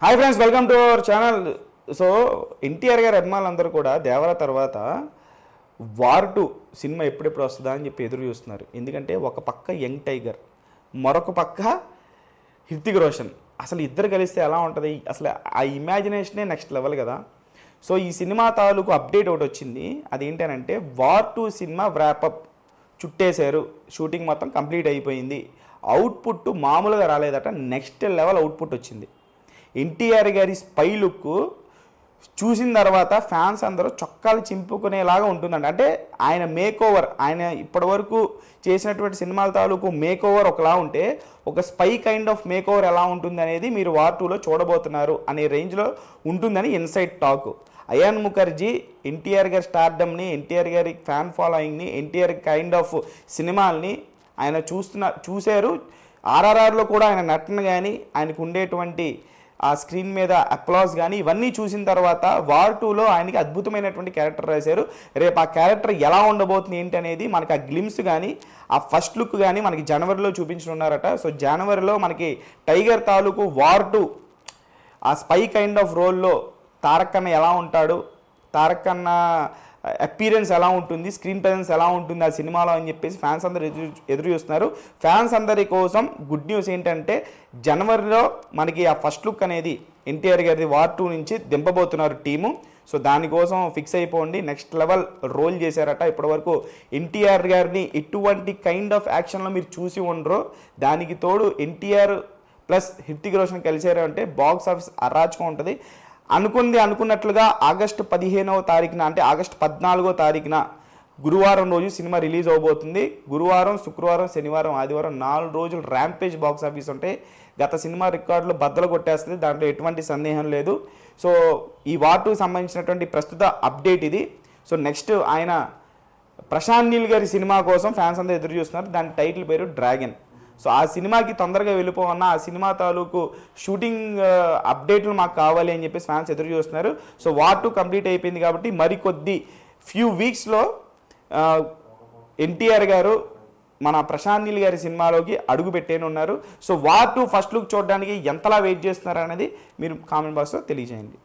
Hi friends, welcome to our channel. So NTR గారి అభిమానులందరూ కూడా దేవర తర్వాత వార్ 2 సినిమా ఎప్పుడెప్పుడు వస్తుందా అని చెప్పి ఎదురు చూస్తున్నారు. ఎందుకంటే ఒక పక్క యంగ్ టైగర్, మరొక పక్క హృతిక్ రోషన్. అసలు ఇద్దరు కలిస్తే ఎలా ఉంటుంది? అసలు ఆ ఇమాజినేషనే నెక్స్ట్ లెవెల్ కదా. సో ఈ సినిమా తాలూకు అప్డేట్ ఒకటి వచ్చింది. అదేంటంటే వార్ 2 సినిమా వ్రాపప్ చుట్టేశారు, షూటింగ్ మొత్తం కంప్లీట్ అయిపోయింది. అవుట్పుట్ మామూలుగా రాలేదట, నెక్స్ట్ లెవెల్ అవుట్పుట్ వచ్చింది. ఎన్టీఆర్ గారి స్పై లుక్ చూసిన తర్వాత ఫ్యాన్స్ అందరూ చొక్కాలు చింపుకునేలాగా ఉంటుందండి. అంటే ఆయన మేక్ ఓవర్, ఆయన ఇప్పటివరకు చేసినటువంటి సినిమాల తాలూకు మేక్ ఓవర్ ఒకలా ఉంటే, ఒక spy kind of make over ఎలా ఉంటుంది అనేది మీరు వార్ 2లో చూడబోతున్నారు అనే రేంజ్లో ఉంటుందని ఇన్సైడ్ టాక్. అయాన్ ముఖర్జీ ఎన్టీఆర్ గారి స్టార్డమ్ని, ఎన్టీఆర్ గారి ఫ్యాన్ ఫాలోయింగ్ని, ఎన్టీఆర్ కైండ్ ఆఫ్ సినిమాల్ని ఆయన చూశారు. ఆర్ఆర్ఆర్లో కూడా ఆయన నటన కానీ, ఆయనకు ఉండేటువంటి ఆ స్క్రీన్ మీద అప్లాస్ కానీ ఇవన్నీ చూసిన తర్వాత వార్ 2లో ఆయనకి అద్భుతమైనటువంటి క్యారెక్టర్ రాశారు. రేపు ఆ క్యారెక్టర్ ఎలా ఉండబోతుంది ఏంటి అనేది మనకి ఆ గ్లిమ్స్ కానీ, ఆ ఫస్ట్ లుక్ కానీ మనకి జనవరిలో చూపించనున్నారట. సో జనవరిలో మనకి టైగర్ తాలూకు వార్ 2 ఆ స్పై కైండ్ ఆఫ్ రోల్లో తారక్ అన్న ఎలా ఉంటాడు, తారక్ అన్న అపీరెన్స్ ఎలా ఉంటుంది, స్క్రీన్ ప్రెజెన్స్ ఎలా ఉంటుంది ఆ సినిమాలో అని చెప్పేసి ఫ్యాన్స్ అందరూ ఎదురు చూస్తున్నారు. ఫ్యాన్స్ అందరి కోసం గుడ్ న్యూస్ ఏంటంటే జనవరిలో మనకి ఆ ఫస్ట్ లుక్ అనేది ఎన్టీఆర్ గారిది వార్ 2 నుంచి దింపబోతున్నారు టీము. సో దానికోసం ఫిక్స్ అయిపోండి. నెక్స్ట్ లెవెల్ రోల్ చేశారట. ఇప్పటివరకు ఎన్టీఆర్ గారిని ఎటువంటి కైండ్ ఆఫ్ యాక్షన్లో మీరు చూసి ఉండరో, దానికి తోడు ఎన్టీఆర్ ప్లస్ హృతిక్ రోషన్ కలిసారు అంటే బాక్స్ ఆఫీస్ అరాచకం ఉంటుంది. అనుకున్నట్లుగా ఆగస్టు 15వ తారీఖున, అంటే ఆగస్టు 14వ తారీఖున గురువారం రోజు సినిమా రిలీజ్ అవబోతుంది. గురువారం, శుక్రవారం, శనివారం, ఆదివారం 4 రోజులు ర్యాంపేజ్ బాక్స్ ఆఫీస్ ఉంటాయి. గత సినిమా రికార్డులు బద్దలు కొట్టేస్తుంది, దాంట్లో ఎటువంటి సందేహం లేదు. సో ఈ వార్ 2కి సంబంధించినటువంటి ప్రస్తుత అప్డేట్ ఇది. సో నెక్స్ట్ ఆయన ప్రశాంత్ నీల్ గారి సినిమా కోసం ఫ్యాన్స్ అందరూ ఎదురు చూస్తున్నారు. దాని టైటిల్ పేరు డ్రాగన్. సో ఆ సినిమాకి తొందరగా వెళ్ళిపోవన్నా, ఆ సినిమా తాలూకు షూటింగ్ అప్డేట్లు మాకు కావాలి అని చెప్పేసి ఫ్యాన్స్ ఎదురు చూస్తున్నారు. సో వార్ 2 కంప్లీట్ అయిపోయింది కాబట్టి మరికొద్ది ఫ్యూ వీక్స్లో ఎన్టీఆర్ గారు మన ప్రశాంత్ నీల్ గారి సినిమాలోకి అడుగు పెట్టేనున్నారు. సో వార్ 2 ఫస్ట్ లుక్ చూడడానికి ఎంతలా వెయిట్ చేస్తున్నారు అనేది మీరు కామెంట్ బాక్స్లో తెలియజేయండి.